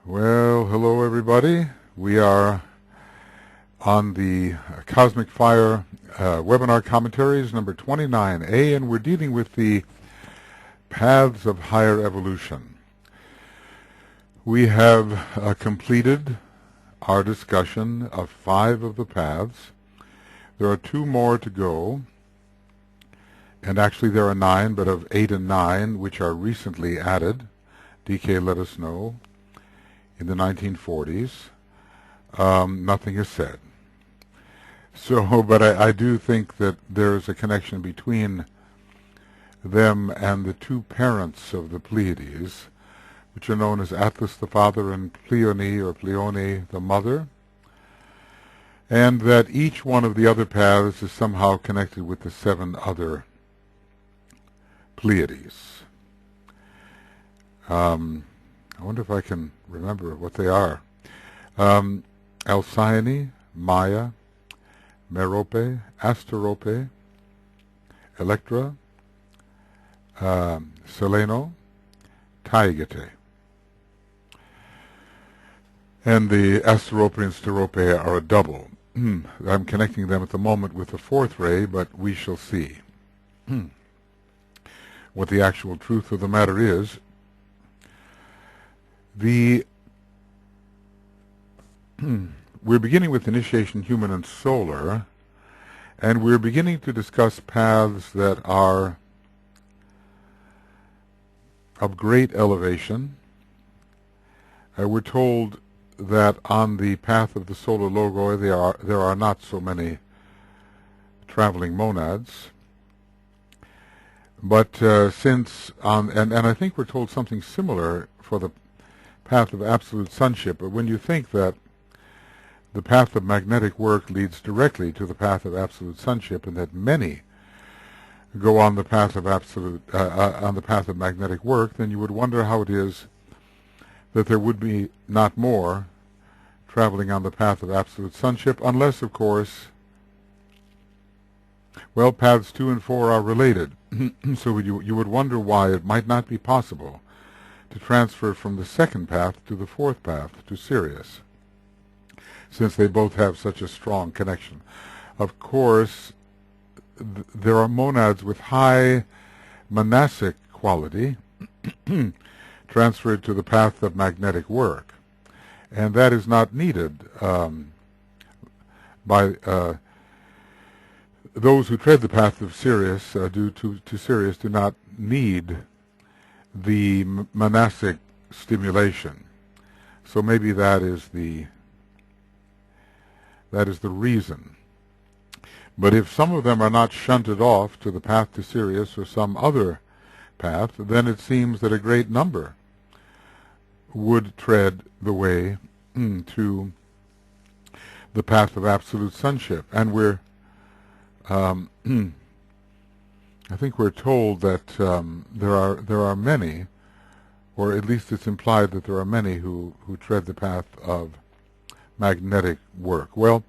Well, hello everybody. We are on the Cosmic Fire webinar commentaries number 29A, and we're dealing with the paths of higher evolution. We have completed our discussion of 5 of the paths. There are 2 more to go, and actually there are 9, but of 8 and 9 which are recently added. DK let us know. In the 1940s, nothing is said. So, but I do think that there is a connection between them and the 2 parents of the Pleiades, which are known as Atlas the father and Pleione or Pleione the mother, and that each one of the other paths is somehow connected with the 7 other Pleiades. I wonder if I can remember what they are. Alcyone, Maya, Merope, Asterope, Electra, Seleno, Taigete. And the Asterope and Sterope are a double. I'm connecting them at the moment with the 4th ray, but we shall see what the actual truth of the matter is. We're beginning with initiation, human, and solar, and we're beginning to discuss paths that are of great elevation. We're told that on the path of the Solar Logoi there are not so many traveling monads, but since and I think we're told something similar for the path of absolute sonship, but when you think that the path of magnetic work leads directly to the path of absolute sonship, and that many go on the path of magnetic work, then you would wonder how it is that there would be not more traveling on the path of absolute sonship, unless, of course, well, paths 2 and 4 are related. So you would wonder why it might not be possible to transfer from the 2nd path to the 4th path to Sirius, since they both have such a strong connection. Of course, there are monads with high monastic quality transferred to the path of magnetic work, and that is not needed by those who tread the path of Sirius, due to Sirius, do not need the monastic stimulation. So maybe that is the reason. But if some of them are not shunted off to the path to Sirius or some other path, then it seems that a great number would tread the way to the path of absolute sonship. And we're I think we're told that there are many, or at least it's implied that there are many who tread the path of magnetic work. Well,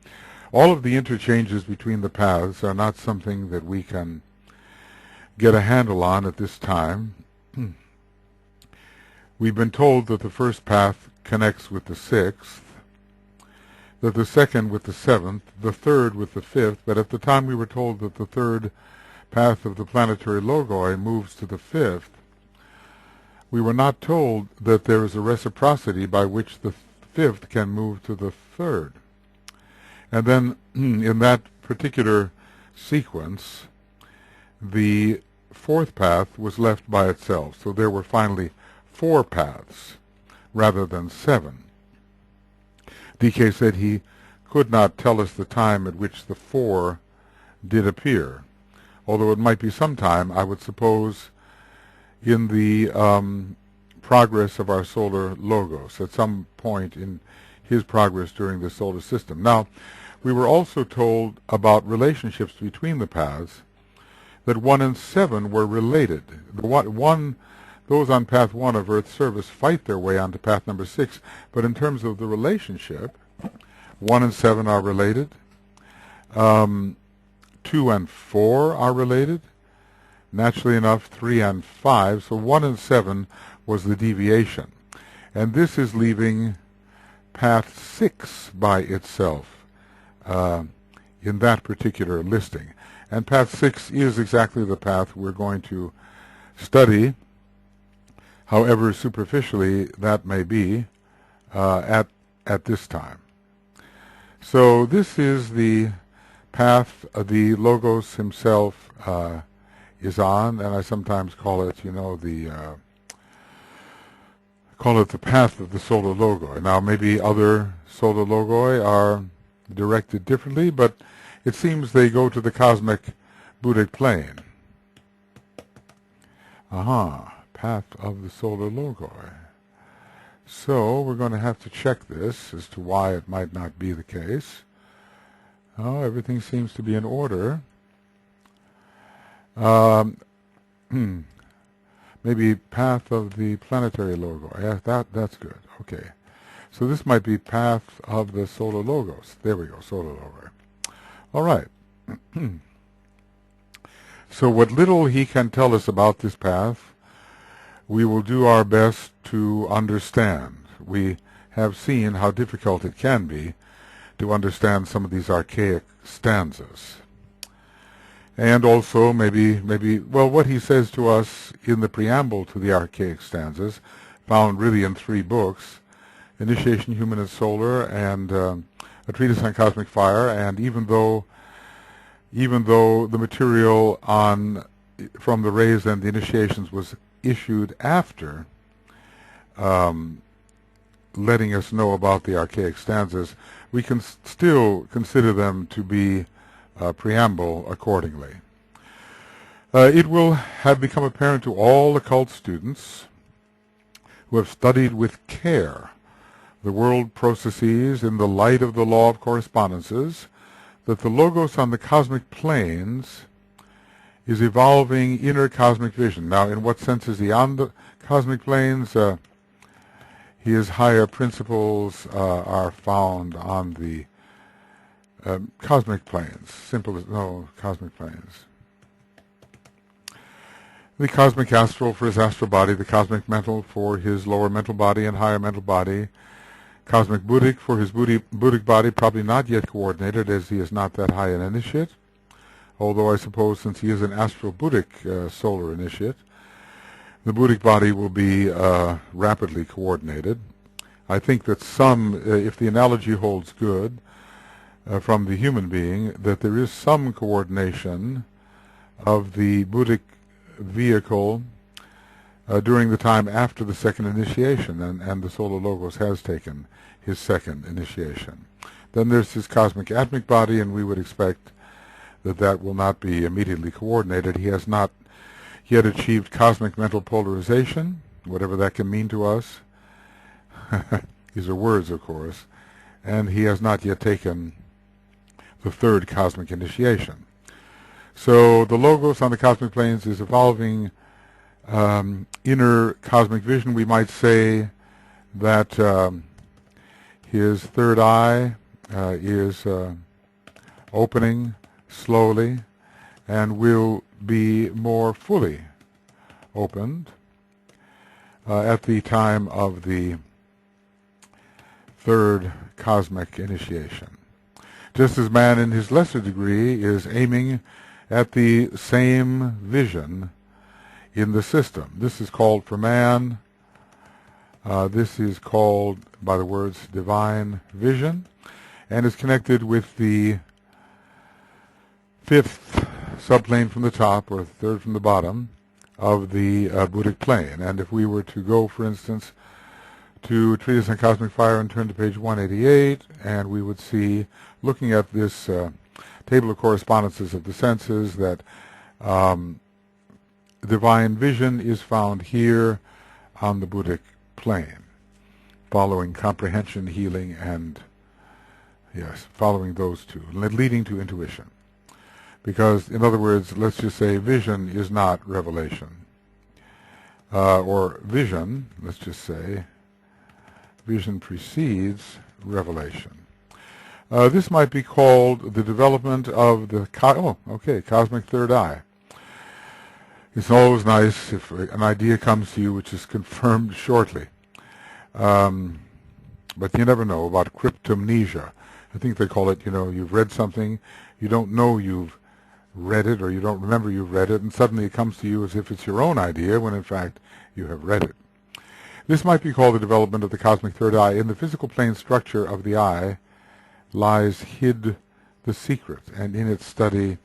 all of the interchanges between the paths are not something that we can get a handle on at this time. We've been told that the 1st path connects with the 6th, that the 2nd with the 7th, the 3rd with the 5th, but at the time we were told that the 3rd path of the planetary logoi moves to the 5th. We were not told that there is a reciprocity by which the 5th can move to the 3rd. And then in that particular sequence, the 4th path was left by itself. So there were finally 4 paths rather than 7. DK said he could not tell us the time at which the 4 did appear, although it might be sometime, I would suppose, in the progress of our solar logos, at some point in his progress during the solar system. Now, we were also told about relationships between the paths, that 1 and 7 were related. Those on path 1 of Earth service fight their way onto path number 6, but in terms of the relationship, 1 and 7 are related. 2 and 4 are related. Naturally enough, 3 and 5, so 1 and 7 was the deviation. And this is leaving path 6 by itself in that particular listing. And path 6 is exactly the path we're going to study, however superficially that may be, at this time. So this is the path the Logos himself is on, and I sometimes call it, the path of the Solar Logoi. Now, maybe other Solar Logoi are directed differently, but it seems they go to the cosmic Buddhic plane. Path of the Solar Logoi. So we're going to have to check this as to why it might not be the case. Oh, everything seems to be in order. Maybe path of the planetary Logoi. Yeah, that's good. Okay. So this might be path of the Solar Logos. There we go, Solar Logoi. All right. So what little he can tell us about this path, we will do our best to understand. We have seen how difficult it can be to understand some of these archaic stanzas. And also maybe, what he says to us in the preamble to the archaic stanzas, found really in 3 books, Initiation, Human and Solar, and a treatise on cosmic fire. And even though the material from the rays and the initiations was issued after letting us know about the archaic stanzas, we can still consider them to be preamble accordingly. It will have become apparent to all occult students who have studied with care the world processes in the light of the law of correspondences that the Logos on the cosmic planes is evolving inner cosmic vision. Now, in what sense is he on the cosmic planes? His higher principles are found on the cosmic planes. Cosmic planes. The cosmic astral for his astral body, the cosmic mental for his lower mental body and higher mental body, cosmic Buddhic for his Buddhic body, probably not yet coordinated as he is not that high an initiate, although I suppose since he is an astral Buddhic solar initiate, the Buddhic body will be rapidly coordinated. I think that if the analogy holds good from the human being, that there is some coordination of the Buddhic vehicle during the time after the second initiation, and the Solar Logos has taken his second initiation. Then there's his cosmic atmic body, and we would expect that will not be immediately coordinated. He has not yet achieved cosmic mental polarization, whatever that can mean to us. These are words, of course. And he has not yet taken the third cosmic initiation. So the Logos on the cosmic planes is evolving inner cosmic vision. We might say that his third eye is opening slowly and will be more fully opened at the time of the third cosmic initiation. Just as man in his lesser degree is aiming at the same vision in the system. This is called for man, this is called by the words divine vision, and is connected with the 5th subplane from the top, or 3rd from the bottom, of the Buddhic plane. And if we were to go, for instance, to Treatise on Cosmic Fire and turn to page 188, and we would see, looking at this table of correspondences of the senses, that divine vision is found here on the Buddhic plane, following comprehension, healing, and, yes, following those two, leading to intuition. Because, in other words, let's just say vision is not revelation. Or vision, let's just say, vision precedes revelation. This might be called the development of the cosmic third eye. It's always nice if an idea comes to you which is confirmed shortly. But you never know about cryptomnesia. I think they call it, you've read something, you don't know you've read it, or you don't remember you've read it, and suddenly it comes to you as if it's your own idea, when in fact you have read it. This might be called the development of the cosmic third eye. In the physical plane structure of the eye lies hid the secret, and in its study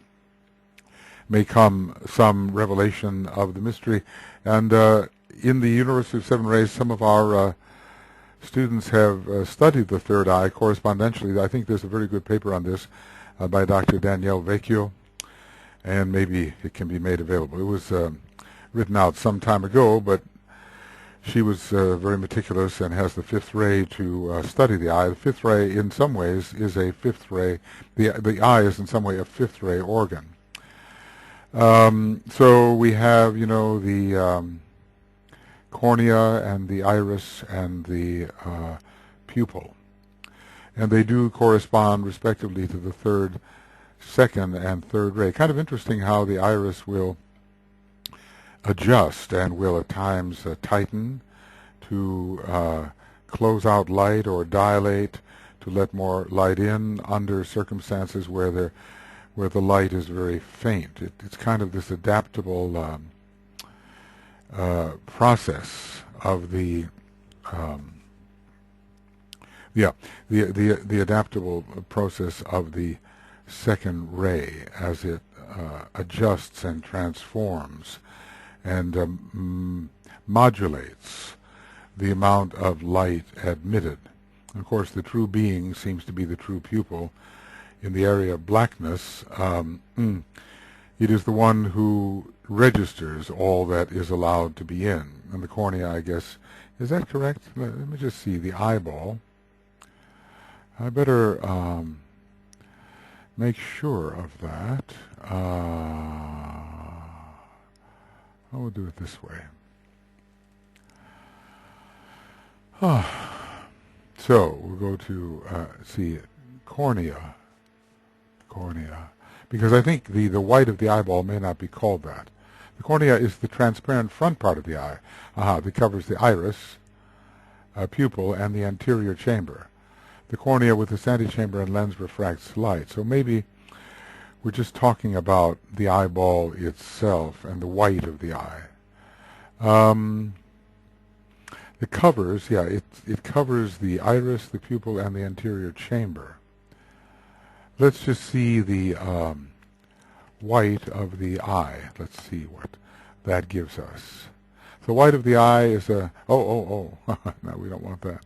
may come some revelation of the mystery. And in the University of Seven Rays, some of our students have studied the third eye correspondentially. I think there's a very good paper on this by Dr. Danielle Vecchio, and maybe it can be made available. It was written out some time ago, but she was very meticulous and has the fifth ray to study the eye. The fifth ray, in some ways, is a fifth ray. The eye is, in some way, a fifth ray organ. So we have, the cornea and the iris and the pupil. And they do correspond, respectively, to the third, second, and third ray. Kind of interesting how the iris will adjust and will at times tighten to close out light or dilate to let more light in under circumstances where the light is very faint. It's kind of this adaptable process of the adaptable process of the second ray as it adjusts and transforms and modulates the amount of light admitted. Of course, the true being seems to be the true pupil. In the area of blackness, it is the one who registers all that is allowed to be in. And the cornea, I guess, is that correct? Let me just see. The eyeball. I better make sure of that. I will do it this way. So we'll go to see cornea. Cornea, because I think the white of the eyeball may not be called that. The cornea is the transparent front part of the eye that covers the iris, pupil, and the anterior chamber. The cornea with its antechamber and lens refracts light. So maybe we're just talking about the eyeball itself and the white of the eye. It covers, it covers the iris, the pupil, and the anterior chamber. Let's just see the white of the eye. Let's see what that gives us. The white of the eye is a... no, we don't want that.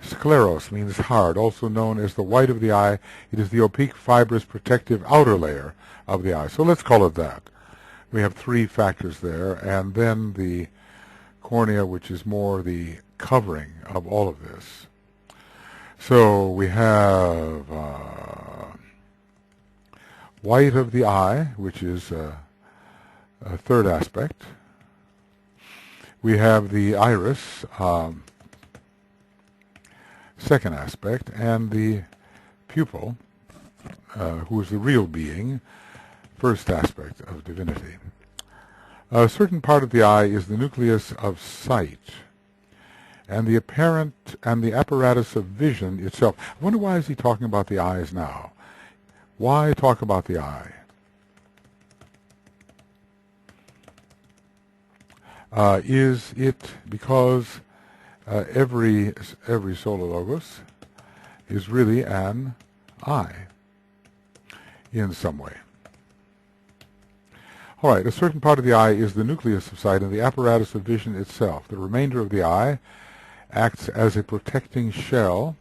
Scleros means hard, also known as the white of the eye. It is the opaque, fibrous, protective outer layer of the eye. So let's call it that. We have three factors there, and then the cornea, which is more the covering of all of this. So we have white of the eye, which is a third aspect. We have the iris, second aspect, and the pupil, who is the real being, first aspect of divinity. A certain part of the eye is the nucleus of sight, and the apparent and the apparatus of vision itself. I wonder, why is he talking about the eyes now? Why talk about the eye? Is it because every Solar Logos is really an eye in some way? All right, a certain part of the eye is the nucleus of sight and the apparatus of vision itself. The remainder of the eye acts as a protecting shell,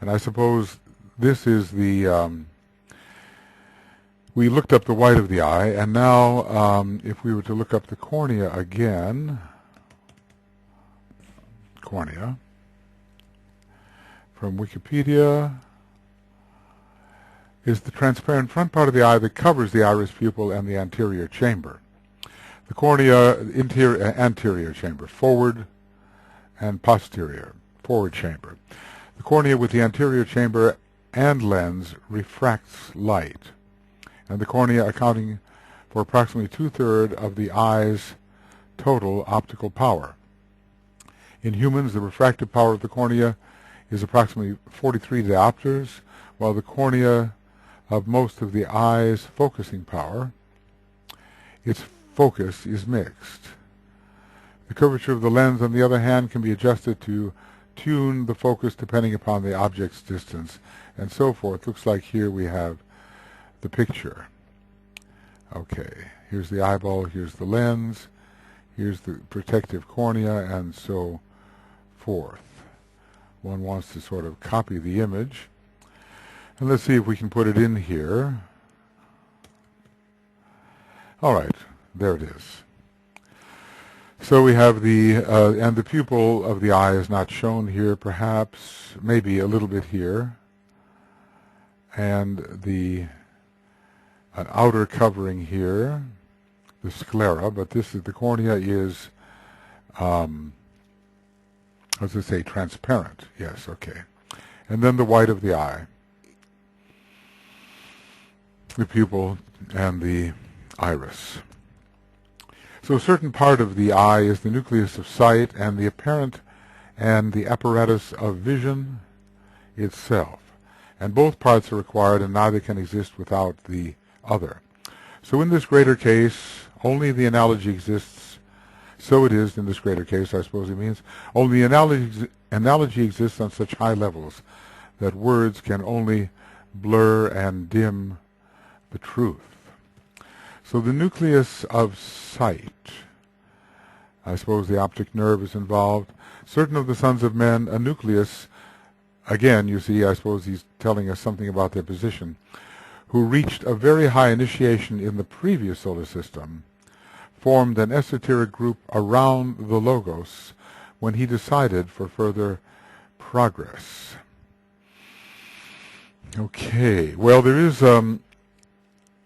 and I suppose this is the... we looked up the white of the eye, and now if we were to look up the cornea again, cornea, from Wikipedia, is the transparent front part of the eye that covers the iris, pupil, and the anterior chamber. The cornea, anterior chamber, forward and posterior, forward chamber. The cornea with the anterior chamber and lens refracts light, and the cornea accounting for approximately 2/3 of the eye's total optical power. In humans, the refractive power of the cornea is approximately 43 diopters, while the cornea of most of the eye's focusing power, its focus is mixed. The curvature of the lens, on the other hand, can be adjusted to tune the focus depending upon the object's distance, and so forth. Looks like here we have the picture. Okay, here's the eyeball, here's the lens, here's the protective cornea, and so forth. One wants to sort of copy the image. And let's see if we can put it in here. All right, there it is. So we have and the pupil of the eye is not shown here, perhaps, maybe a little bit here. And an outer covering here, the sclera, but the cornea is, as I say, transparent. Yes, okay. And then the white of the eye, the pupil and the iris. So a certain part of the eye is the nucleus of sight, and the apparatus of vision itself. And both parts are required, and neither can exist without the other. So in this greater case, only the analogy exists. So it is in this greater case, I suppose it means. Only analogy exists on such high levels that words can only blur and dim the truth. So the nucleus of sight, I suppose the optic nerve is involved. Certain of the sons of men, a nucleus, again, you see, I suppose he's telling us something about their position, who reached a very high initiation in the previous solar system, formed an esoteric group around the Logos when he decided for further progress. Okay, well, there is,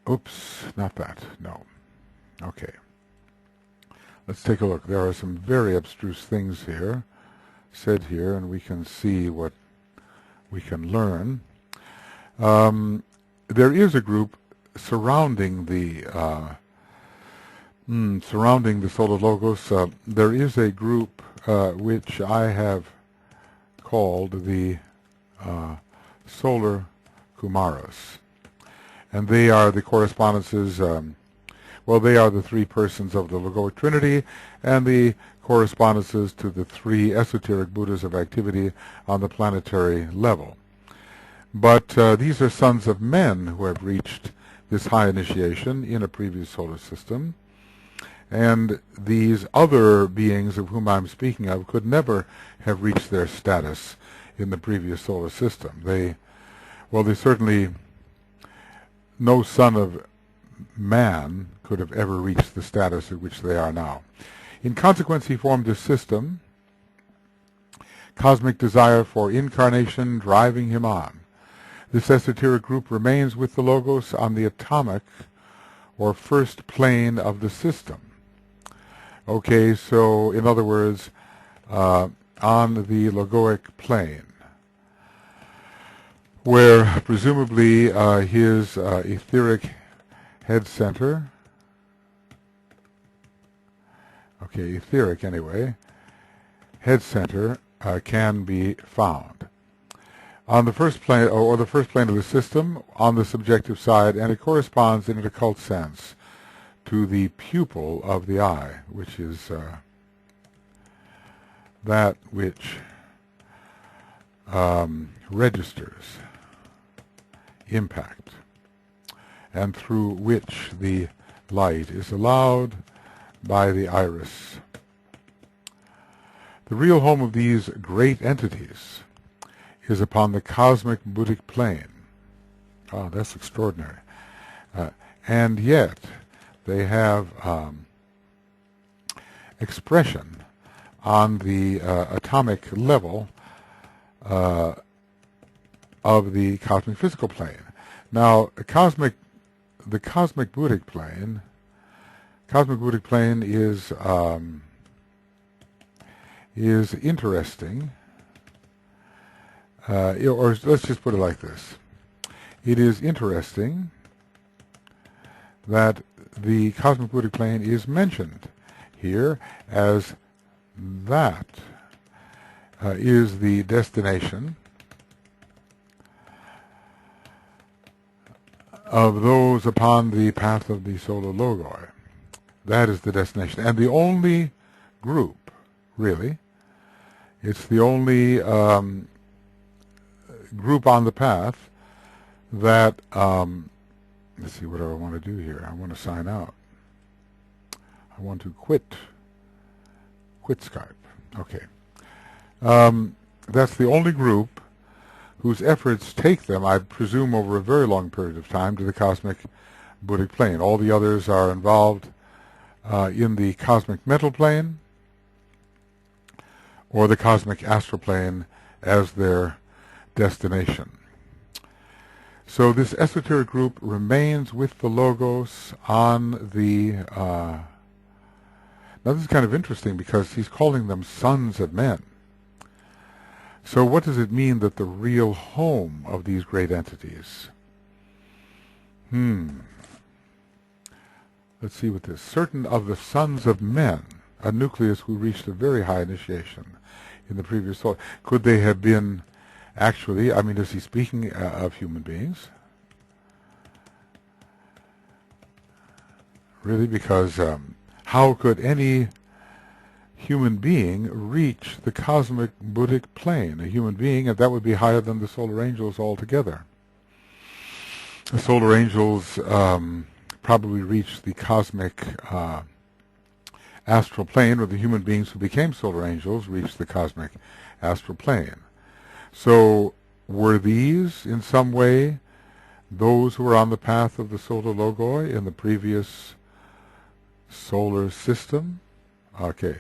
oops, not that, no. Okay. Let's take a look. There are some very abstruse things here, said here, and we can see what we can learn. There is a group surrounding the Solar Logos. There is a group which I have called the Solar Kumaras. And they are the correspondences, they are the three persons of the Logoic Trinity, and the correspondences to the three esoteric Buddhas of activity on the planetary level. But these are sons of men who have reached this high initiation in a previous solar system, and these other beings of whom I'm speaking of could never have reached their status in the previous solar system. They certainly, no son of man could have ever reached the status at which they are now. In consequence, he formed a system, cosmic desire for incarnation driving him on. This esoteric group remains with the Logos on the atomic or first plane of the system. Okay, so in other words, on the Logoic plane, where presumably his etheric head center, etheric anyway, head center can be found. On the first plane, or the first plane of the system, on the subjective side, and it corresponds in an occult sense to the pupil of the eye, which is that which registers impact, and through which the light is allowed by the iris. The real home of these great entities is upon the cosmic Buddhic plane. Oh, that's extraordinary. And yet they have expression on the atomic level of the cosmic physical plane. Now, the cosmic Buddhic plane is interesting. Or let's just put it like this. It is interesting that the cosmic Buddhic plane is mentioned here as that is the destination of those upon the path of the Solar Logoi. That is the destination. And the only group, really, it's the only group on the path that, let's see, what do I want to do here? I want to sign out. I want to quit Skype. Okay. That's the only group whose efforts take them, I presume, over a very long period of time to the cosmic Buddhic plane. All the others are involved in the cosmic mental plane or the cosmic astral plane as their destination. So this esoteric group remains with the Logos on the... now this is kind of interesting because he's calling them sons of men. So what does it mean that the real home of these great entities? Let's see what this. Certain of the sons of men, a nucleus who reached a very high initiation in the previous soul. Could they have been actually, I mean, is he speaking of human beings? Really? Because how could any human being reach the cosmic Buddhic plane? A human being, and that would be higher than the solar angels altogether. The solar angels probably reached the cosmic astral plane, or the human beings who became solar angels reached the cosmic astral plane. So were these in some way those who were on the path of the Solar Logoi in the previous solar system? Okay.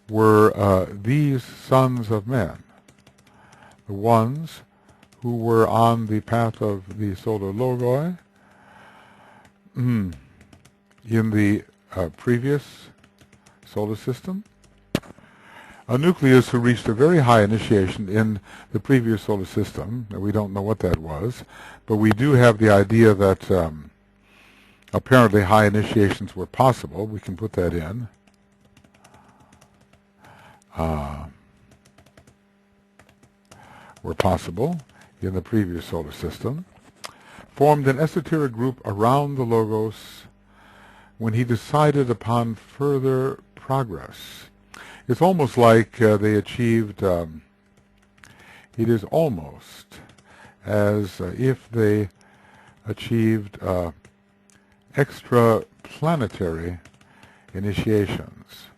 Were these sons of men the ones who were on the path of the Solar Logoi in the previous solar system? A nucleus who reached a very high initiation in the previous solar system. We don't know what that was, but we do have the idea that apparently high initiations were possible. We can put that in. Were possible in the previous solar system, formed an esoteric group around the Logos when he decided upon further progress. It's almost like they achieved, it is almost as if they achieved extra-planetary initiations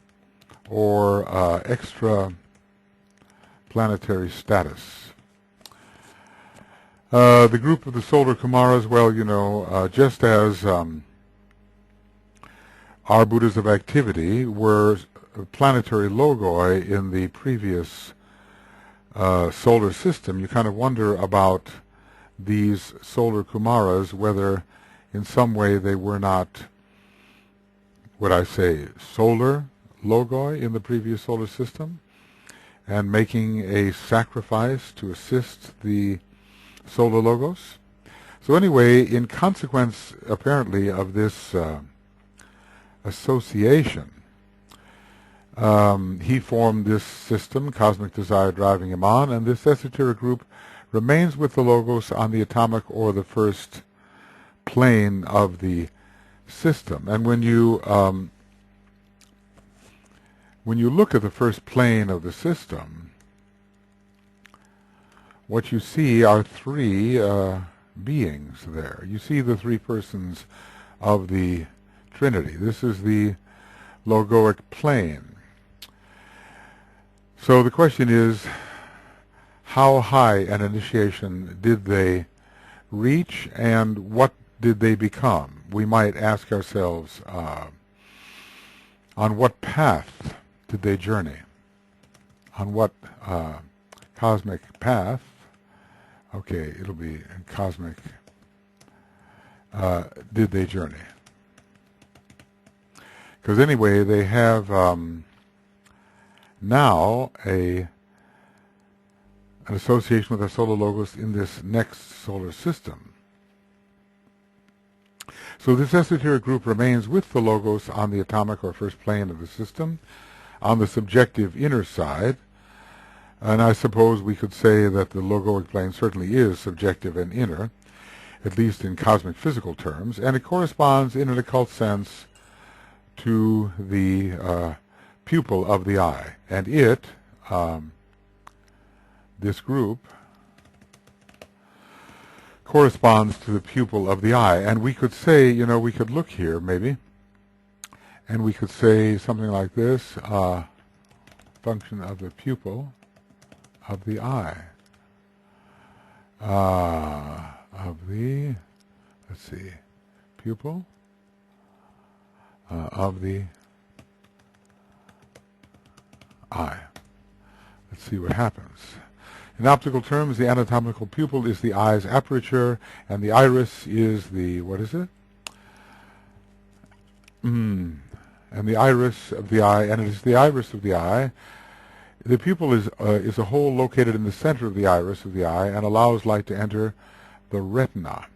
or extra-planetary status. The group of the solar Kumaras, well, you know, just as our Buddhas of activity were planetary logoi in the previous solar system, you kind of wonder about these solar Kumaras, whether in some way they were not, would I say, solar logoi in the previous solar system, and making a sacrifice to assist the Solar Logos. So anyway, in consequence, apparently, of this association, he formed this system, cosmic desire driving him on, and this esoteric group remains with the Logos on the atomic or the first plane of the system. And when you look at the first plane of the system, what you see are three beings there. You see the three persons of the Trinity. This is the logoic plane. So the question is, how high an initiation did they reach, and what did they become? We might ask ourselves, on what path did they journey? On what cosmic path? Okay, it'll be cosmic. Did they journey? Because anyway, they have now an association with the Solar Logos in this next solar system. So this esoteric group remains with the logos on the atomic or first plane of the system, on the subjective inner side, and I suppose we could say that the logoic plane certainly is subjective and inner, at least in cosmic physical terms, and it corresponds in an occult sense to the pupil of the eye. And it, this group, corresponds to the pupil of the eye. And we could say, we could look here maybe, and we could say something like this, function of the pupil of the eye. Let's see, pupil of the eye. Let's see what happens. In optical terms, the anatomical pupil is the eye's aperture, and the iris is the, what is it? And the iris of the eye, and it is the iris of the eye. The pupil is a hole located in the center of the iris of the eye and allows light to enter the retina.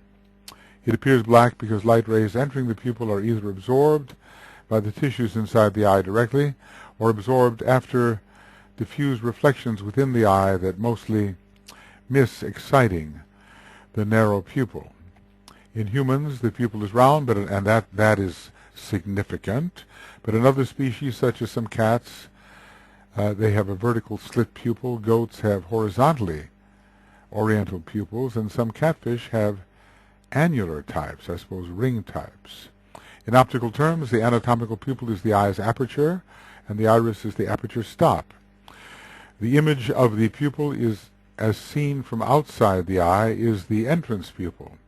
It appears black because light rays entering the pupil are either absorbed by the tissues inside the eye directly or absorbed after diffuse reflections within the eye that mostly miss exciting the narrow pupil. In humans, the pupil is round, and that is significant. But in other species, such as some cats, they have a vertical slit pupil. Goats have horizontally oriental pupils, and some catfish have annular types, I suppose ring types. In optical terms, the anatomical pupil is the eye's aperture, and the iris is the aperture stop. The image of the pupil is, as seen from outside the eye, is the entrance pupil,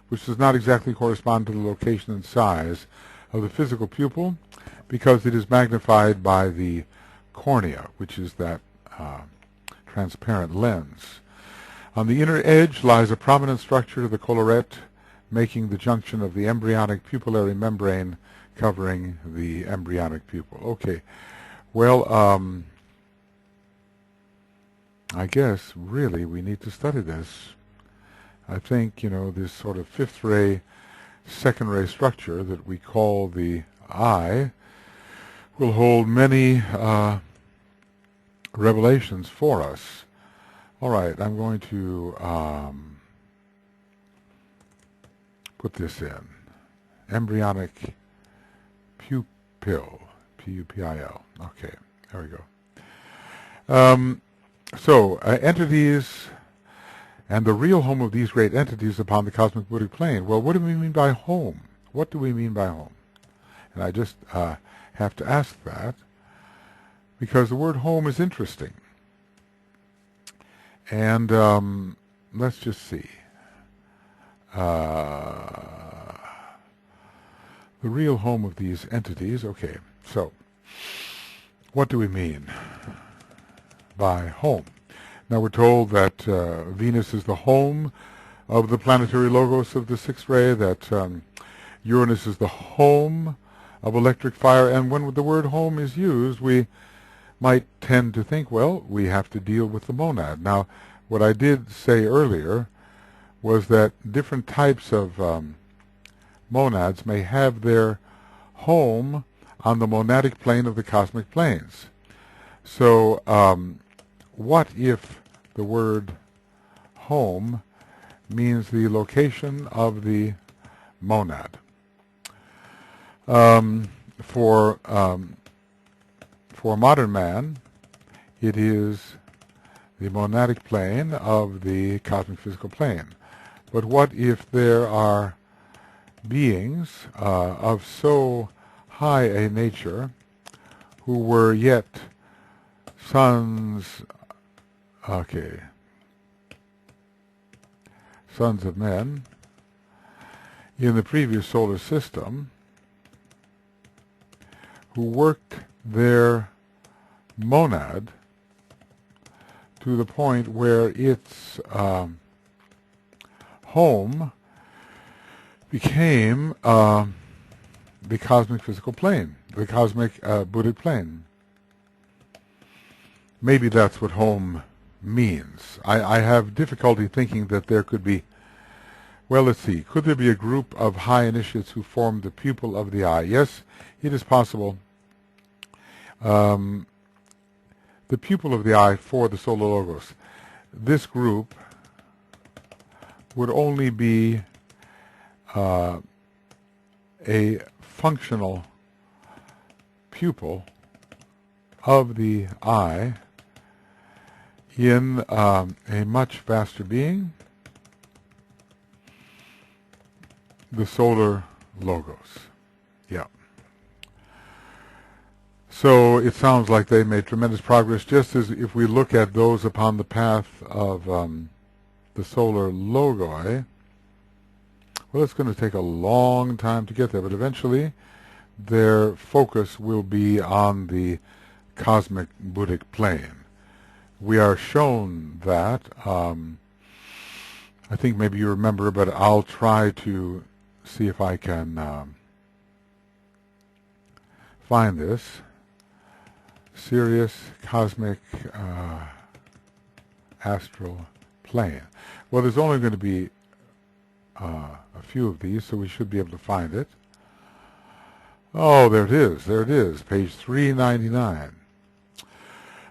which does not exactly correspond to the location and size of the physical pupil because it is magnified by the cornea, which is that transparent lens. On the inner edge lies a prominent structure to the collarette, making the junction of the embryonic pupillary membrane covering the embryonic pupil. Okay, well, I guess really we need to study this. I think, this sort of fifth ray, second ray structure that we call the eye will hold many revelations for us. All right, I'm going to put this in. Embryonic pupil, P-U-P-I-L. Okay, there we go. So, entities and the real home of these great entities upon the cosmic Buddhic plane. Well, what do we mean by home? What do we mean by home? And I just have to ask that because the word home is interesting. And let's just see. The real home of these entities. Okay, so what do we mean by home? Now we're told that Venus is the home of the planetary logos of the sixth ray, that Uranus is the home of electric fire, and when the word home is used, we might tend to think, well, we have to deal with the monad. Now, what I did say earlier was that different types of monads may have their home on the monadic plane of the cosmic planes. So, what if the word home means the location of the monad? For modern man, it is the monadic plane of the cosmic physical plane. But what if there are beings of so high a nature who were yet sons of men in the previous solar system, who worked their monad to the point where its home became the cosmic physical plane, the cosmic Buddhic plane. Maybe that's what home means. I have difficulty thinking that there could be, Well, let's see. Could there be a group of high initiates who form the pupil of the eye? Yes, it is possible. The pupil of the eye for the Solar Logos. This group would only be a functional pupil of the eye in a much vaster being, the Solar Logos. Yeah. So it sounds like they made tremendous progress, just as if we look at those upon the path of the Solar Logoi. Well, it's going to take a long time to get there, but eventually their focus will be on the cosmic Buddhic plane. We are shown that. I think maybe you remember, but I'll try to see if I can find this. Sirius cosmic astral plane. Well, there's only going to be a few of these, so we should be able to find it. Oh, there it is. There it is, page 399.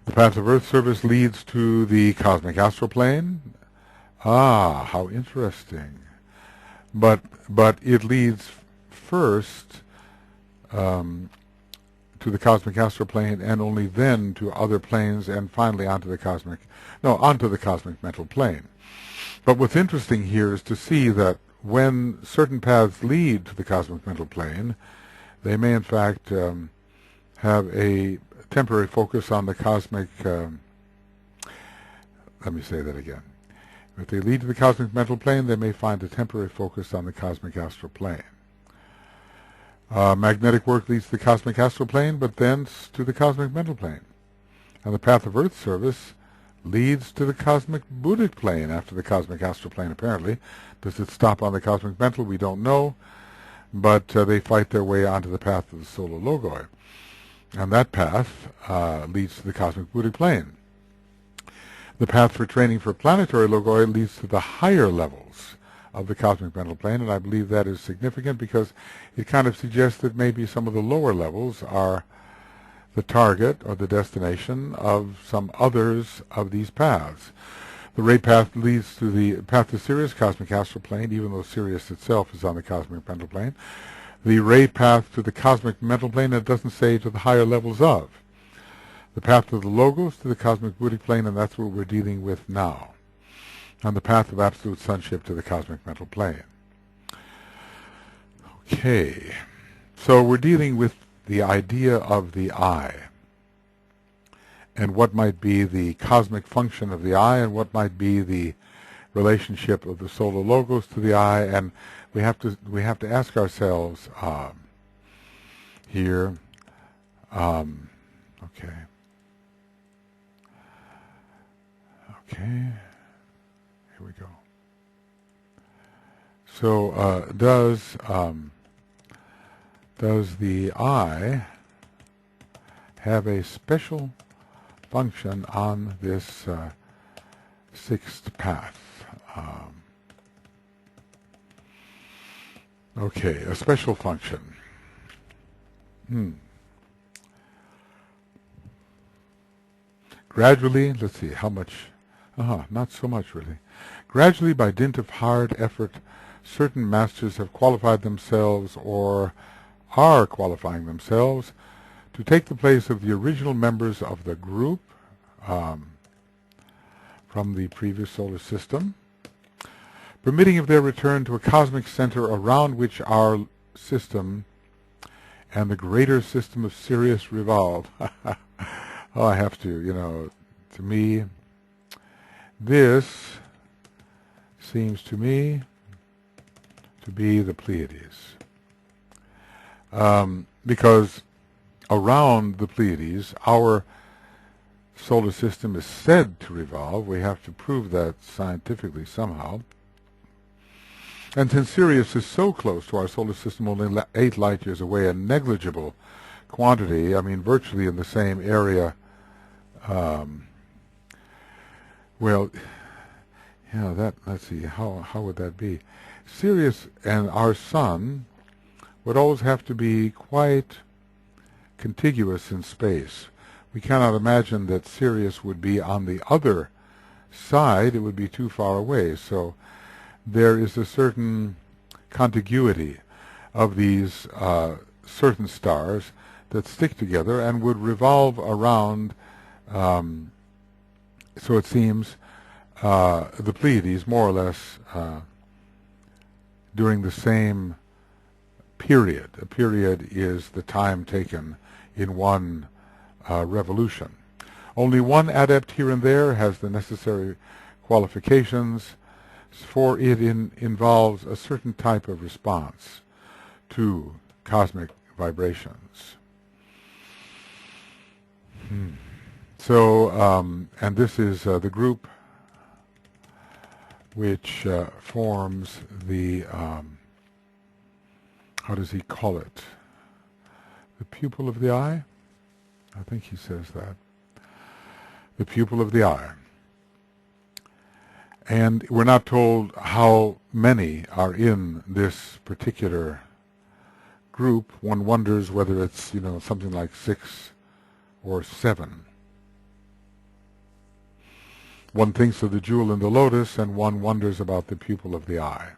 The path of Earth service leads to the cosmic astral plane. Ah, how interesting. But it leads first to the cosmic astral plane, and only then to other planes, and finally onto the cosmic mental plane. But what's interesting here is to see that when certain paths lead to the cosmic mental plane, they may in fact have a temporary focus on the cosmic, let me say that again. If they lead to the cosmic mental plane, they may find a temporary focus on the cosmic astral plane. Magnetic work leads to the cosmic astral plane, but thence to the cosmic mental plane. And the path of Earth service leads to the cosmic Buddhic plane after the cosmic astral plane, apparently. Does it stop on the cosmic mental? We don't know. But they fight their way onto the path of the Solar Logoi. And that path leads to the cosmic Buddhic plane. The path for training for planetary Logoi leads to the higher levels of the cosmic mental plane, and I believe that is significant because it kind of suggests that maybe some of the lower levels are the target or the destination of some others of these paths. The ray path leads to the path to Sirius cosmic astral plane, even though Sirius itself is on the cosmic mental plane. The ray path to the cosmic mental plane, it doesn't say to the higher levels of. The path of the Logos to the cosmic Buddhic plane, and that's what we're dealing with now. On the path of absolute sonship to the cosmic mental plane. Okay, so we're dealing with the idea of the eye, and what might be the cosmic function of the eye, and what might be the relationship of the Solar Logos to the eye, and we have to ask ourselves here. Okay. Here we go. So does the eye have a special function on this sixth path? Okay, a special function. Gradually, let's see, how much? Not so much, really. Gradually, by dint of hard effort, certain masters have qualified themselves, or are qualifying themselves, to take the place of the original members of the group from the previous solar system, permitting of their return to a cosmic center around which our system and the greater system of Sirius revolve. Oh, I have to, to me, this seems to me to be the Pleiades. Because around the Pleiades, our solar system is said to revolve. We have to prove that scientifically somehow. And since Sirius is so close to our solar system, only 8 light years away, a negligible quantity, I mean virtually in the same area, well, yeah, let's see, how would that be? Sirius and our sun would always have to be quite contiguous in space. We cannot imagine that Sirius would be on the other side. It would be too far away. So there is a certain contiguity of these certain stars that stick together and would revolve around, so it seems, the Pleiades more or less during the same period. A period is the time taken in one revolution. Only one adept here and there has the necessary qualifications, for it involves a certain type of response to cosmic vibrations. So, and this is the group which forms the, how does he call it? The pupil of the eye? I think he says that. The pupil of the eye. And we're not told how many are in this particular group. One wonders whether it's, something like 6 or 7. One thinks of the jewel in the lotus, and one wonders about the pupil of the eye.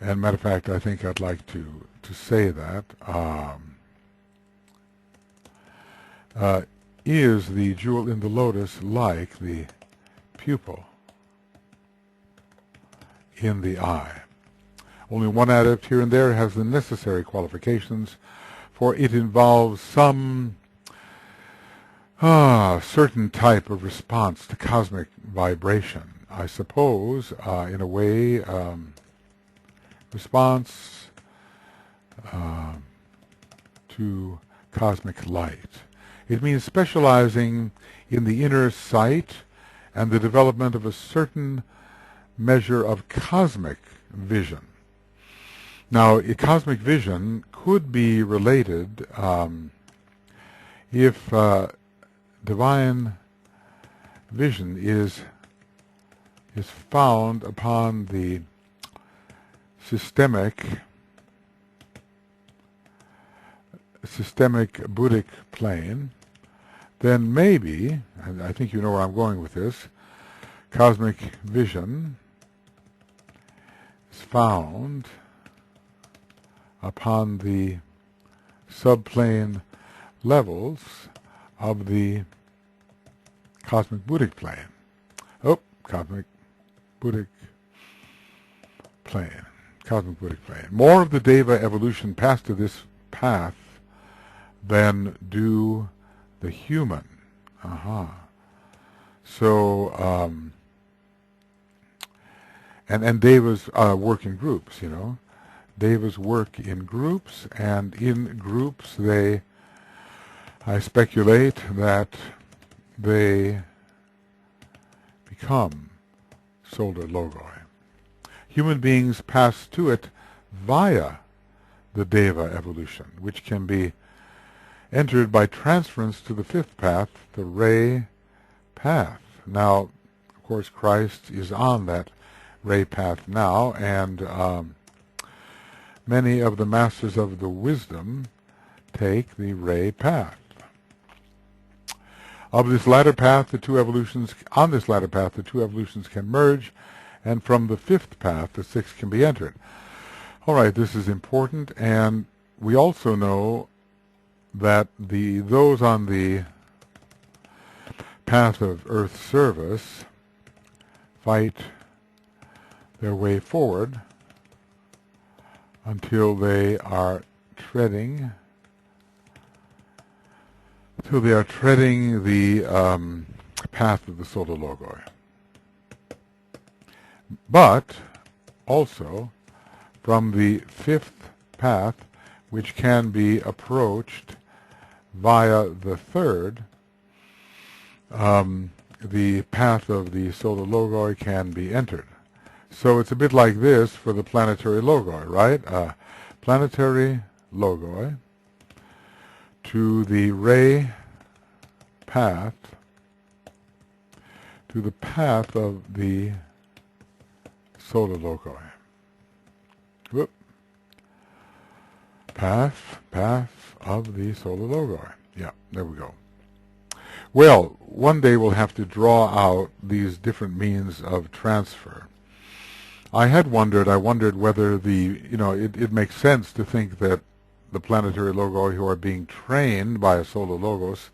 And matter of fact, I think I'd like to say that. Is the jewel in the lotus like the pupil in the eye? Only one adept here and there has the necessary qualifications, for it involves some certain type of response to cosmic vibration. I suppose, in a way, response to cosmic light. It means specializing in the inner sight and the development of a certain measure of cosmic vision. Now, cosmic vision could be related if divine vision is found upon the systemic Buddhic plane, then maybe, and I think you know where I'm going with this, cosmic vision is found upon the subplane levels of the cosmic Buddhic plane. Cosmic Buddhic plane. Cosmic Buddhic plane. More of the Deva evolution pass to this path than do the human. So, and Devas work in groups, Devas work in groups, and in groups I speculate that they become Solar Logoi. Human beings pass to it via the Deva evolution, which can be entered by transference to the fifth path, the ray path. Now, of course, Christ is on that ray path now, and many of the masters of the wisdom take the ray path. On this latter path, the two evolutions can merge, and from the fifth path, the sixth can be entered. All right, this is important, and we also know that those on the path of earth service fight their way forward until they are treading the path of the Solar Logoi. But also from the fifth path, which can be approached via the third, the path of the Solar Logoi can be entered. So it's a bit like this for the planetary Logoi, right? Planetary Logoi to the ray path, to the path of the Solar Logoi. whoop, path of the Solar Logoi. Yeah, there we go. Well, one day we'll have to draw out these different means of transfer. I wondered whether it makes sense to think that the planetary logoi who are being trained by a solar logos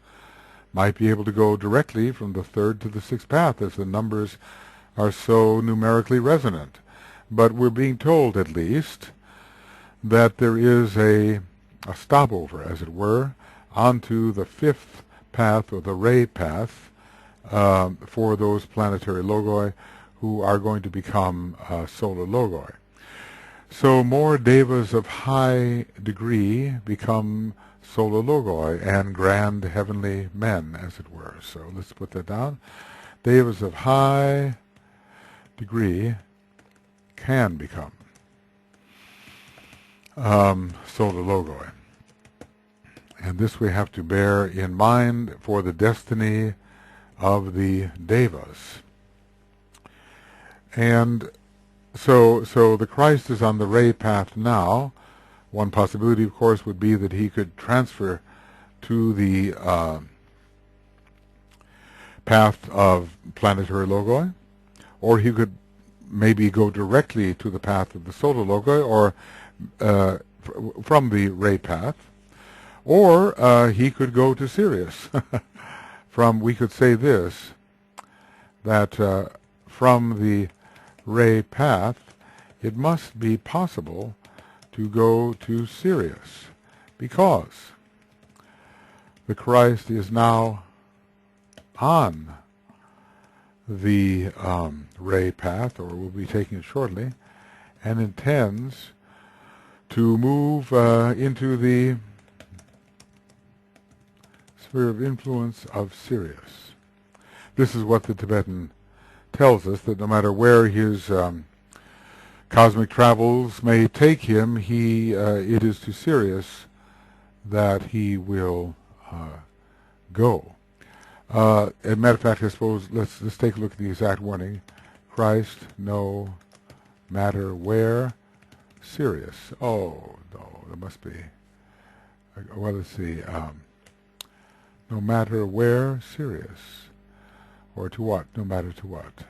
might be able to go directly from the third to the sixth path, as the numbers are so numerically resonant. But we're being told, at least, that there is a stopover, as it were, onto the fifth path, or the ray path, for those planetary logoi who are going to become solar logoi. So more devas of high degree become solar logoi and grand heavenly men, as it were. So let's put that down. Devas of high degree can become solar logoi. And this we have to bear in mind for the destiny of the devas. And so the Christ is on the ray path now. One possibility, of course, would be that he could transfer to the path of planetary logoi, or he could maybe go directly to the path of the solar logoi, or from the ray path, or he could go to Sirius. We could say this, that from the ray path, it must be possible to go to Sirius, because the Christ is now on the ray path, or will be taking it shortly, and intends to move into the sphere of influence of Sirius. This is what the Tibetan tells us, that no matter where his cosmic travels may take him, it is to Sirius that he will go. As a matter of fact, I suppose let's take a look at the exact warning. Christ, no matter where, Sirius. Oh no, there must be. Well, let's see. No matter where, Sirius. Or to what? No matter to what.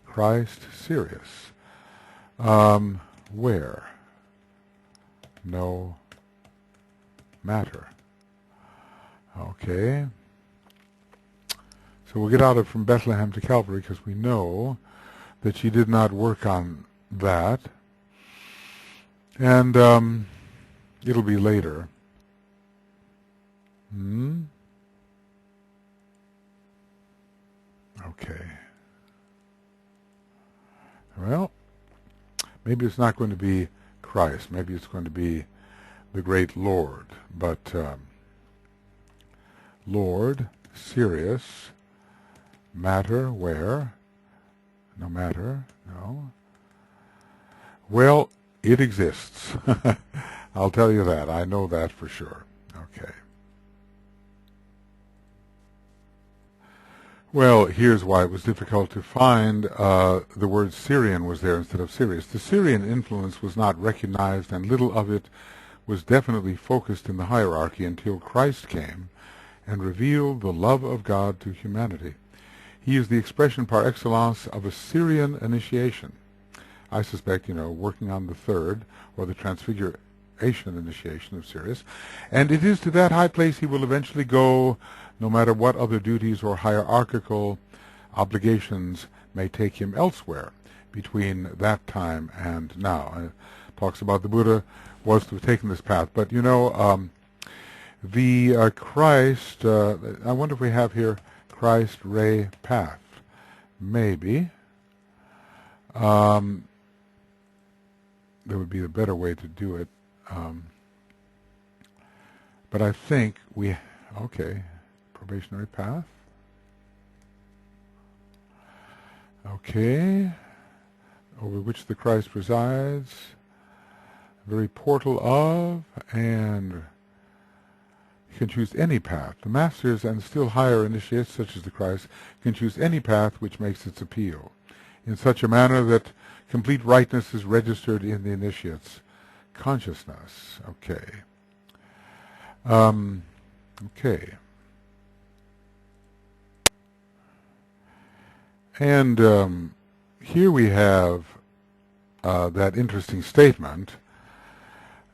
Christ, Sirius. Where? No matter. Okay. So we'll get out of from Bethlehem to Calvary, because we know that she did not work on that. And it'll be later. Okay. Well, maybe it's not going to be Christ. Maybe it's going to be the great Lord. But Lord, Sirius, matter, where? No matter, no. Well, it exists. I'll tell you that. I know that for sure. Okay. Well, here's why it was difficult to find. The word Syrian was there instead of Sirius. The Syrian influence was not recognized, and little of it was definitely focused in the hierarchy until Christ came and revealed the love of God to humanity. He is the expression par excellence of a Syrian initiation. I suspect, working on the third, or the transfiguration initiation of Sirius. And it is to that high place he will eventually go, no matter what other duties or hierarchical obligations may take him elsewhere between that time and now. It talks about the Buddha was to have taken this path. But, the Christ, I wonder if we have here Christ ray path. Maybe. There would be a better way to do it. But I think okay, probationary path. Okay, over which the Christ resides, very portal of, and you can choose any path. The masters and still higher initiates, such as the Christ, can choose any path which makes its appeal, in such a manner that complete rightness is registered in the initiate's consciousness. Okay. Okay. And here we have that interesting statement.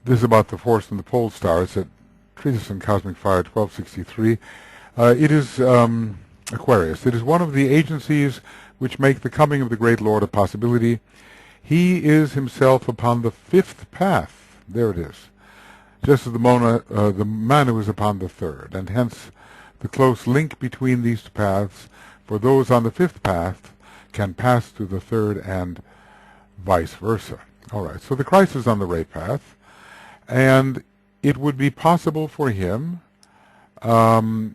This is about the force from the pole star. It's at Treatise on Cosmic Fire, 1263. It is Aquarius. It is one of the agencies which make the coming of the great Lord a possibility. He is himself upon the fifth path. There it is. Just as the Manu is upon the third, and hence the close link between these two paths for those on the fifth path can pass to the third and vice versa. All right, so the Christ is on the ray path, and it would be possible for him to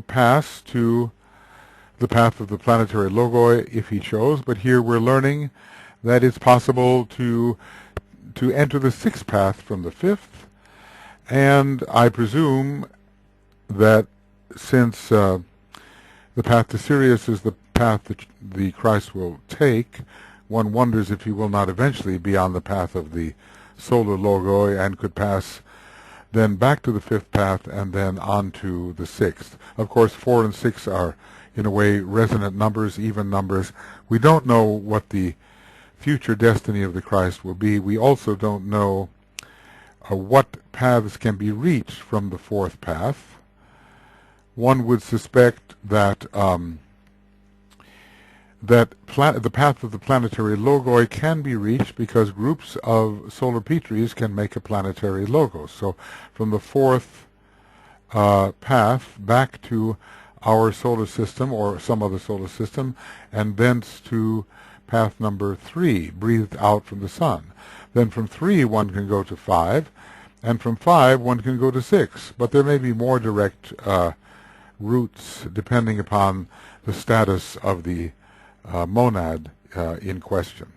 pass to the path of the planetary Logoi if he chose, but here we're learning that it's possible to enter the sixth path from the fifth, and I presume that since the path to Sirius is the path that the Christ will take, one wonders if he will not eventually be on the path of the Solar Logoi and could pass then back to the fifth path and then on to the sixth. Of course, 4 and 6 are, in a way, resonant numbers, even numbers. We don't know what the future destiny of the Christ will be. We also don't know what paths can be reached from the fourth path. One would suspect that the path of the planetary Logoi can be reached because groups of solar Petries can make a planetary Logos. So from the fourth path back to our solar system or some other solar system, and thence to path number 3, breathed out from the sun. Then from 3 one can go to 5, and from 5 one can go to 6. But there may be more direct routes depending upon the status of the monad in question.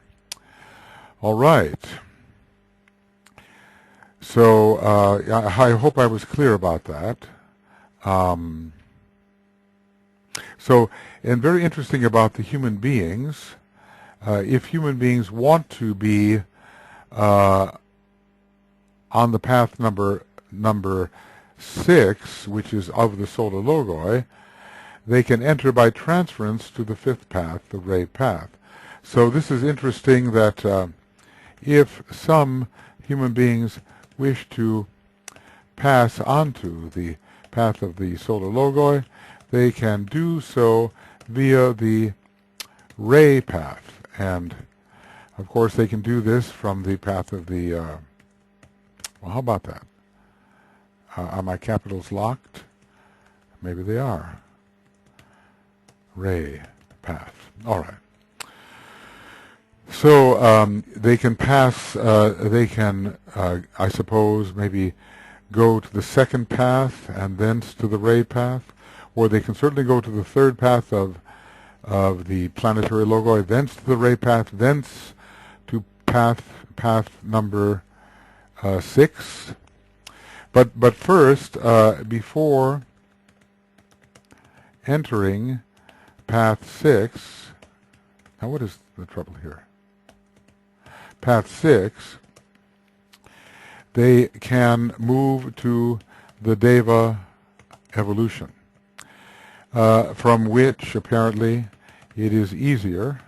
All right. So I hope I was clear about that. And very interesting about the human beings. If human beings want to be on the path number 6, which is of the Solar Logoi, they can enter by transference to the fifth path, the ray path. So this is interesting that if some human beings wish to pass onto the path of the Solar Logoi, they can do so via the ray path. And, of course, they can do this from the path of the... well, how about that? Are my capitals locked? Maybe they are. Ray path. All right. So they can pass, they can, I suppose, maybe go to the second path and thence to the ray path, or they can certainly go to the third path of the planetary Logoi, thence to the ray path, thence to path number 6. But first, before entering path 6, now what is the trouble here? Path 6, they can move to the Deva evolution, from which apparently it is easier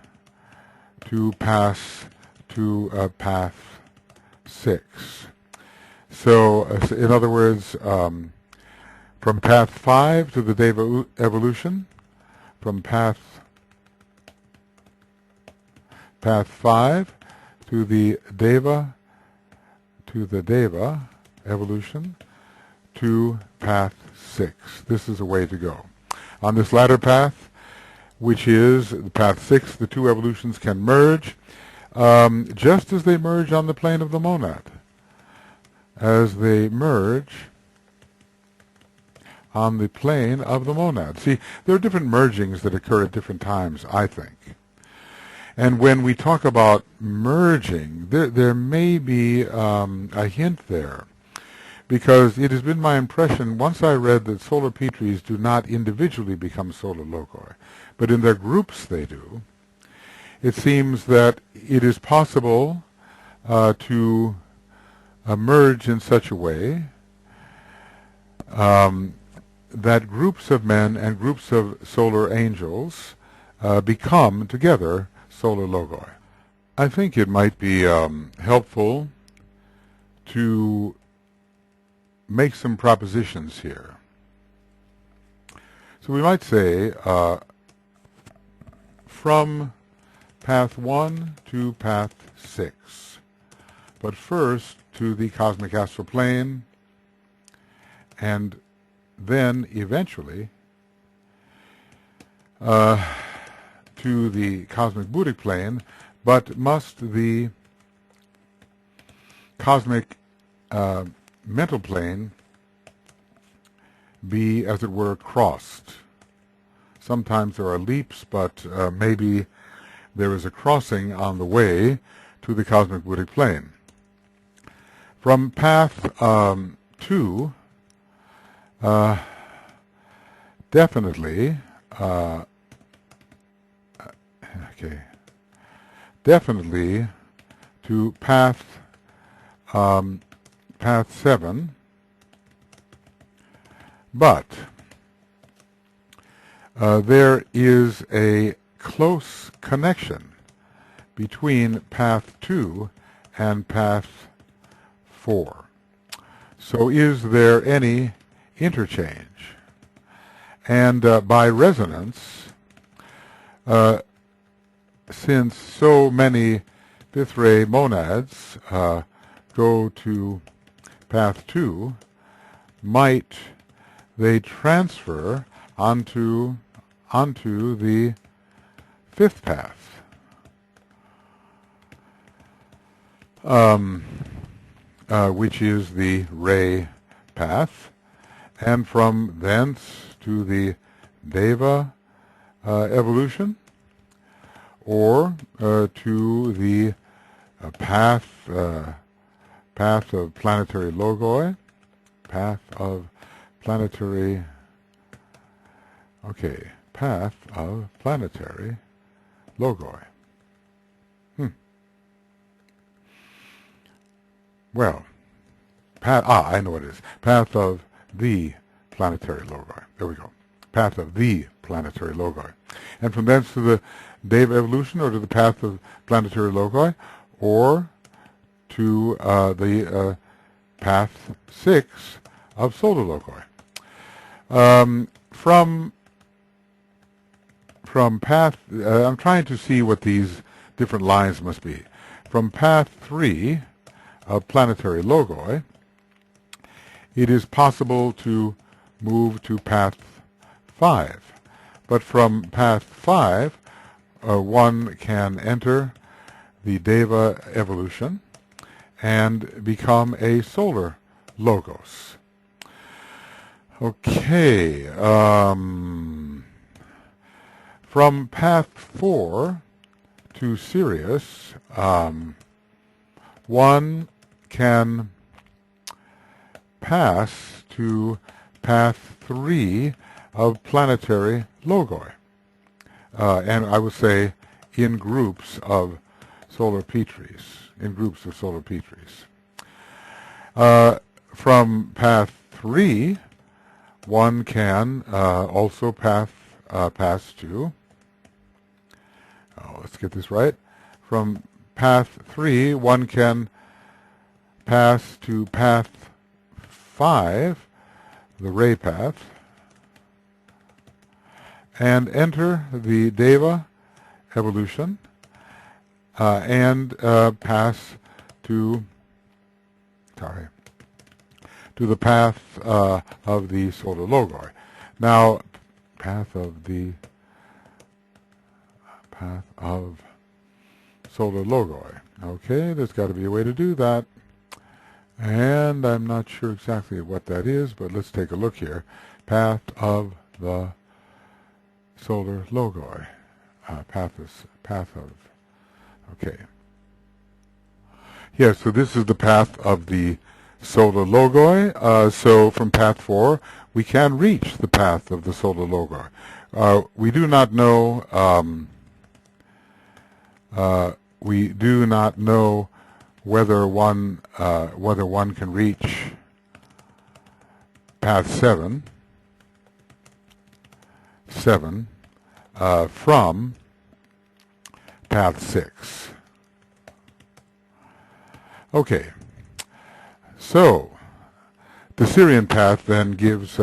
to pass to path 6. So, in other words, from path 5 to the Deva evolution, from path 5 to the Deva evolution to path 6. This is a way to go. On this latter path, which is the path 6, the two evolutions can merge, just as they merge on the plane of the monad. As they merge on the plane of the monad. See, there are different mergings that occur at different times, I think. And when we talk about merging, there may be a hint there, because it has been my impression, once I read that solar Petries do not individually become solar Logoi, but in their groups they do. it seems that it is possible to merge in such a way that groups of men and groups of solar angels become together solar logoi. I think it might be helpful to make some propositions here. So we might say from path 1 to path 6, but first to the cosmic astral plane, and then eventually to the cosmic Buddhic plane, but must the cosmic mental plane be, as it were, crossed. Sometimes there are leaps, but maybe there is a crossing on the way to the cosmic Buddhic plane. From path 2, definitely to path 7, but there is a close connection between path 2 and path 4. So is there any interchange? And by resonance, since so many fifth ray monads go to path 2, might they transfer onto the fifth path? Which is the ray path, and from thence to the Deva evolution, or to the path of planetary logoi, path of planetary logoi. Well, I know what it is. Path of the planetary logoi. There we go. Path of the planetary logoi. And from thence to the Deva evolution, or to the path of planetary logoi, or to the path 6 of solar logoi. From path, I'm trying to see what these different lines must be. From path 3 of planetary logoi, it is possible to move to path 5. But from path 5, one can enter the Deva evolution and become a solar logos. Okay. From path 4 to Sirius, one can pass to path 3 of planetary logoi, and I would say in groups of solar petries, from path 3, one can also pass to, let's get this right, from path 3, one can pass to path 5, the ray path, and enter the Deva evolution, and pass to the path of the solar logoi. Now, path of solar logoi. Okay, there's got to be a way to do that. And I'm not sure exactly what that is, but let's take a look here. Path of the solar logoi. Okay. Yeah, so this is the path of the solar logoi. So from path 4, we can reach the path of the solar logoi. We do not know we do not know whether one can reach path 7 from path 6. Okay, so the Syrian path then gives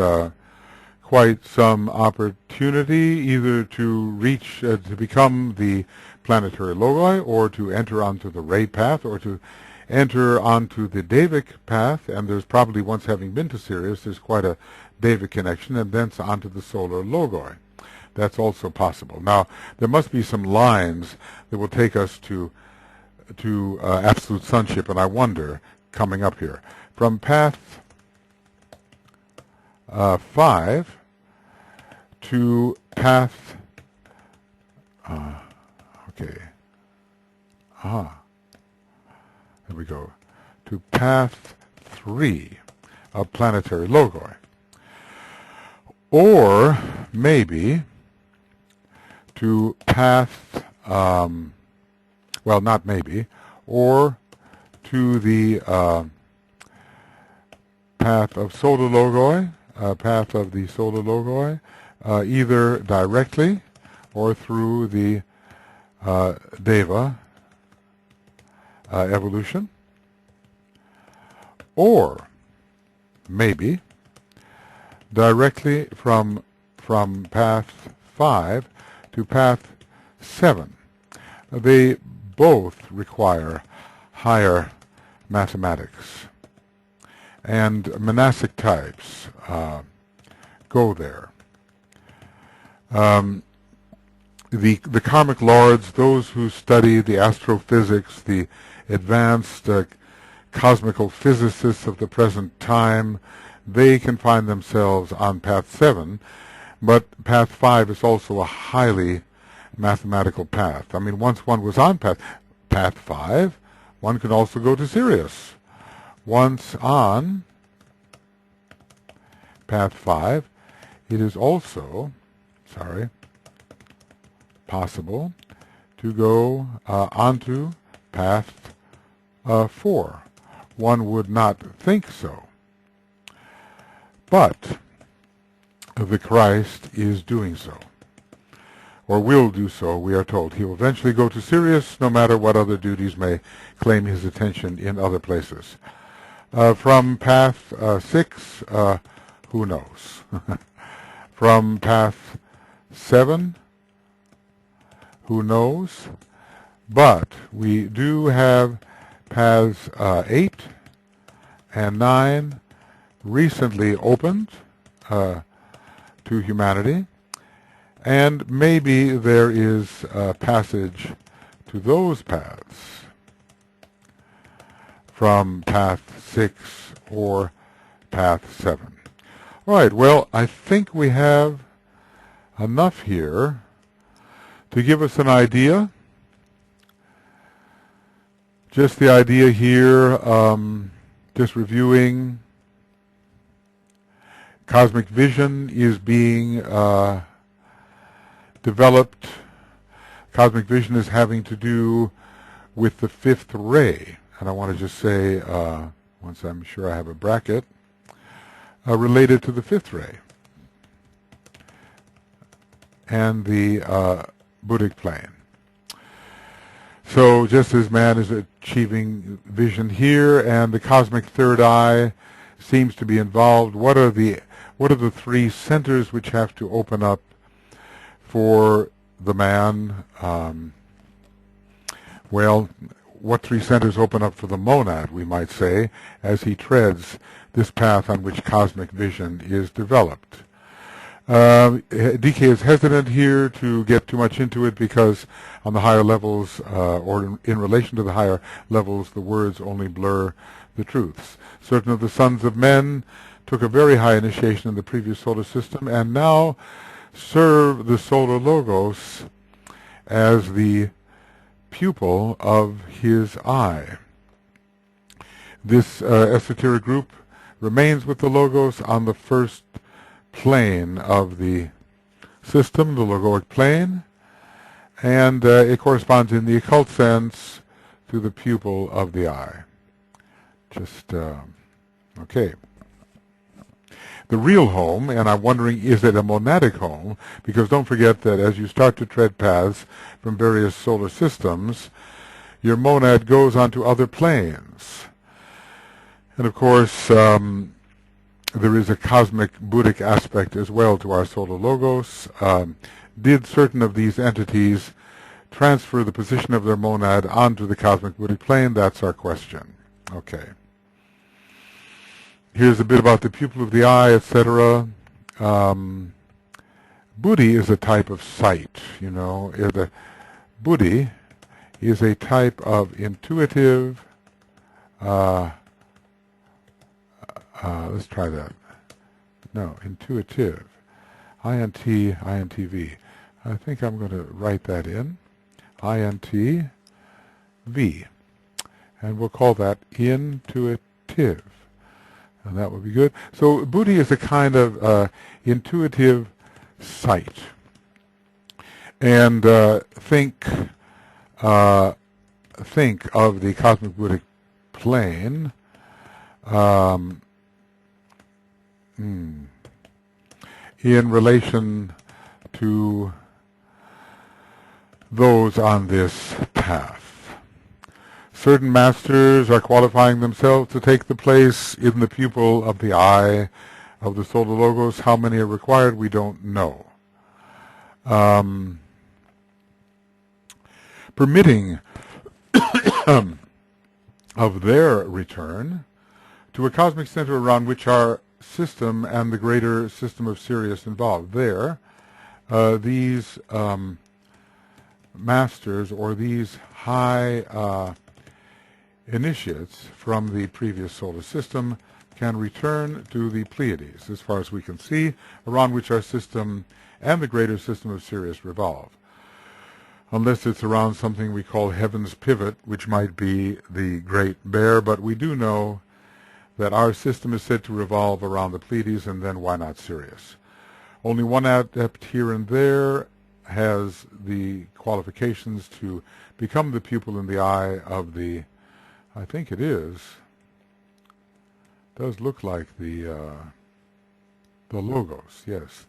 quite some opportunity either to reach, to become the planetary logoi, or to enter onto the ray path, or to enter onto the Davic path, and there's probably, once having been to Sirius, there's quite a Davic connection, and thence onto the solar logoi. That's also possible. Now, there must be some lines that will take us to absolute sonship, and I wonder, coming up here, from path 5 to path, there we go, to path 3 of planetary logoi. Or maybe to path, well, not maybe, or to the path of Solar Logoi, path of the Solar Logoi, either directly or through the Deva evolution, or maybe directly from path 5 to path 7. They both require higher mathematics, and monastic types go there. The karmic lords, those who study the astrophysics, the advanced cosmical physicists of the present time, they can find themselves on path 7, but path 5 is also a highly mathematical path. I mean, once one was on path 5, one could also go to Sirius. Once on path 5, it is also, possible to go onto path 4. One would not think so, but the Christ is doing so, or will do so, we are told. He will eventually go to Sirius, no matter what other duties may claim his attention in other places. From path 6, who knows? From path 7, who knows? But we do have paths 8 and 9 recently opened to humanity, and maybe there is a passage to those paths from path 6 or path 7. All right, well, I think we have enough here to give us an idea. Just the idea here, just reviewing, cosmic vision is being developed. Cosmic vision is having to do with the fifth ray. And I want to just say, once I'm sure I have a bracket, related to the fifth ray and the Buddhic plane. So just as man is achieving vision here, and the cosmic third eye seems to be involved, what are the three centers which have to open up for the man? Well, what three centers open up for the monad, we might say, as he treads this path on which cosmic vision is developed. DK is hesitant here to get too much into it because on the higher levels, or in relation to the higher levels, the words only blur the truths. Certain of the sons of men took a very high initiation in the previous solar system and now serve the Solar Logos as the pupil of his eye. This esoteric group remains with the Logos on the first plane of the system, the logoic plane, and it corresponds in the occult sense to the pupil of the eye. Just, okay. The real home, and I'm wondering, is it a monadic home? Because don't forget that as you start to tread paths from various solar systems, your monad goes onto other planes. And of course, there is a cosmic Buddhic aspect as well to our Solar Logos. Did certain of these entities transfer the position of their monad onto the cosmic Buddhic plane? That's our question. Okay. Here's a bit about the pupil of the eye, etc. Buddhi is a type of sight, you know. The Buddhi is a type of intuitive, let's try that. No, intuitive. INTV. I think I'm going to write that in. INTV. And we'll call that intuitive. And that would be good. So Buddhi is a kind of intuitive sight. And think of the cosmic Buddhic plane in relation to those on this path. Certain masters are qualifying themselves to take the place in the pupil of the eye of the Solar Logos. How many are required, we don't know. Permitting of their return to a cosmic center around which our system and the greater system of Sirius involved. These masters, or these high initiates from the previous solar system, can return to the Pleiades, as far as we can see, around which our system and the greater system of Sirius revolve. Unless it's around something we call Heaven's Pivot, which might be the Great Bear, but we do know that our system is said to revolve around the Pleiades, and then why not Sirius? Only one adept here and there has the qualifications to become the pupil in the eye of the, I think it is, does look like the Logos, yes,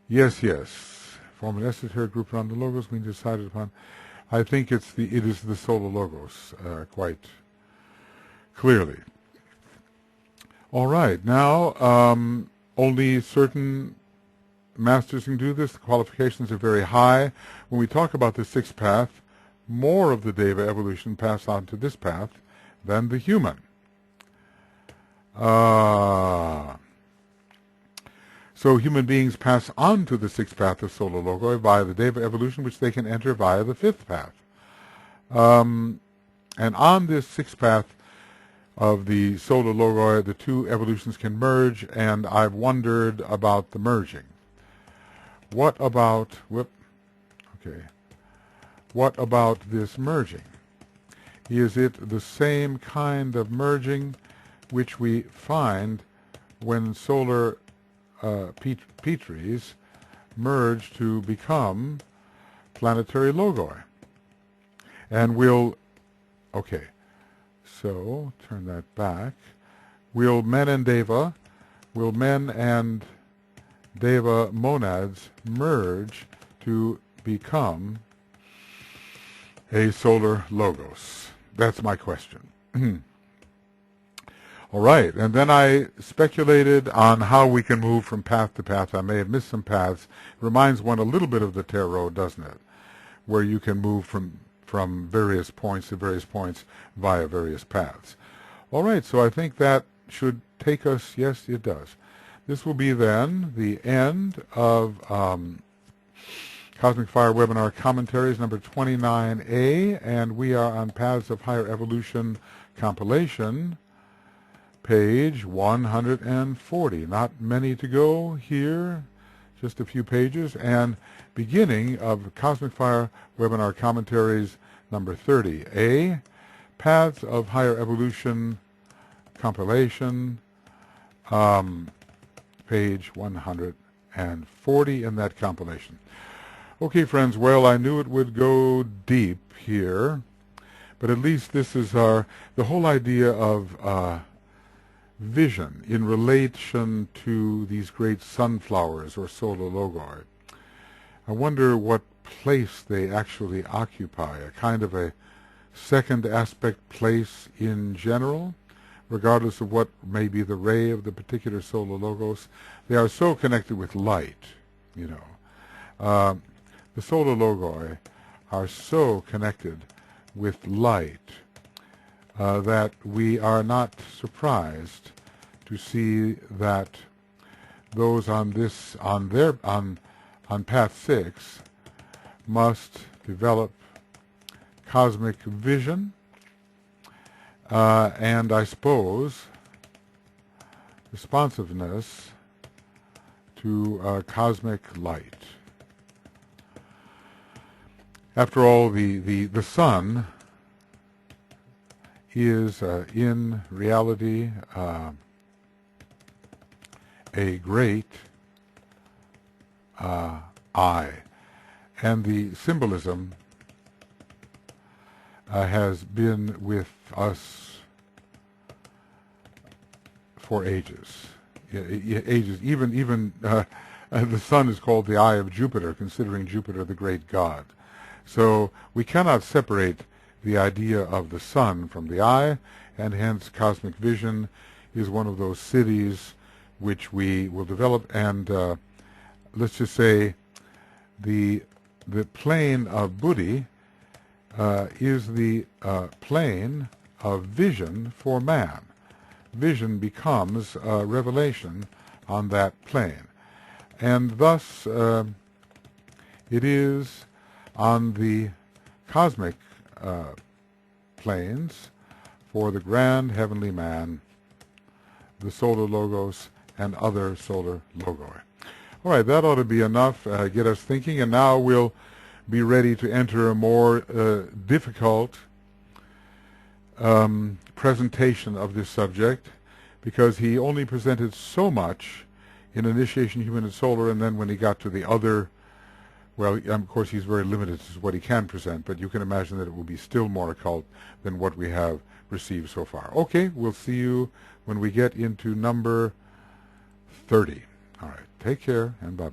yes, form an esoteric group around the Logos, we decided upon. I think it is the Solar Logos, quite clearly. All right, now only certain masters can do this. The qualifications are very high. When we talk about the sixth path, more of the Deva evolution pass on to this path than the human. So human beings pass on to the sixth path of Solar Logoi via the Deva evolution, which they can enter via the fifth path. And on this sixth path of the Solar Logoi, the two evolutions can merge, and I've wondered about the merging. What about this merging? Is it the same kind of merging which we find when solar Petries merge to become planetary logoi? And so turn that back. Will men and Deva monads merge to become a solar logos? That's my question. All right, and then I speculated on how we can move from path to path. I may have missed some paths. It reminds one a little bit of the tarot, doesn't it? Where you can move from various points to various points via various paths. All right, so I think that should take us, yes, it does. This will be then the end of Cosmic Fire Webinar Commentaries number 29A, and we are on Paths of Higher Evolution Compilation, page 140. Not many to go here, just a few pages, and beginning of Cosmic Fire Webinar Commentaries number 30A, Paths of Higher Evolution Compilation, page 140 in that compilation. Okay, friends, well, I knew it would go deep here, but at least this is the whole idea of vision in relation to these great sunflowers or solar logoi. I wonder what place they actually occupy, a kind of a second aspect place in general, regardless of what may be the ray of the particular solar logos. They are so connected with light, you know. The solar logoi are so connected with light that we are not surprised to see that those on path 6 must develop cosmic vision and I suppose responsiveness to cosmic light. After all, the sun is in reality a great eye, and the symbolism has been with us for ages. Ages. Even the sun is called the eye of Jupiter, considering Jupiter the great god. So we cannot separate the idea of the sun from the eye, and hence cosmic vision is one of those cities which we will develop. And let's just say the plane of Buddhi is the plane of vision for man. Vision becomes revelation on that plane. And thus it is on the cosmic planes for the grand heavenly man, the solar logos, and other solar logoi. All right, that ought to be enough, get us thinking, and now we'll be ready to enter a more difficult presentation of this subject, because he only presented so much in Initiation Human and Solar, and then when he got to the other, well, of course he's very limited to what he can present, but you can imagine that it will be still more occult than what we have received so far. Okay, we'll see you when we get into number 30. All right, take care, and bye-bye.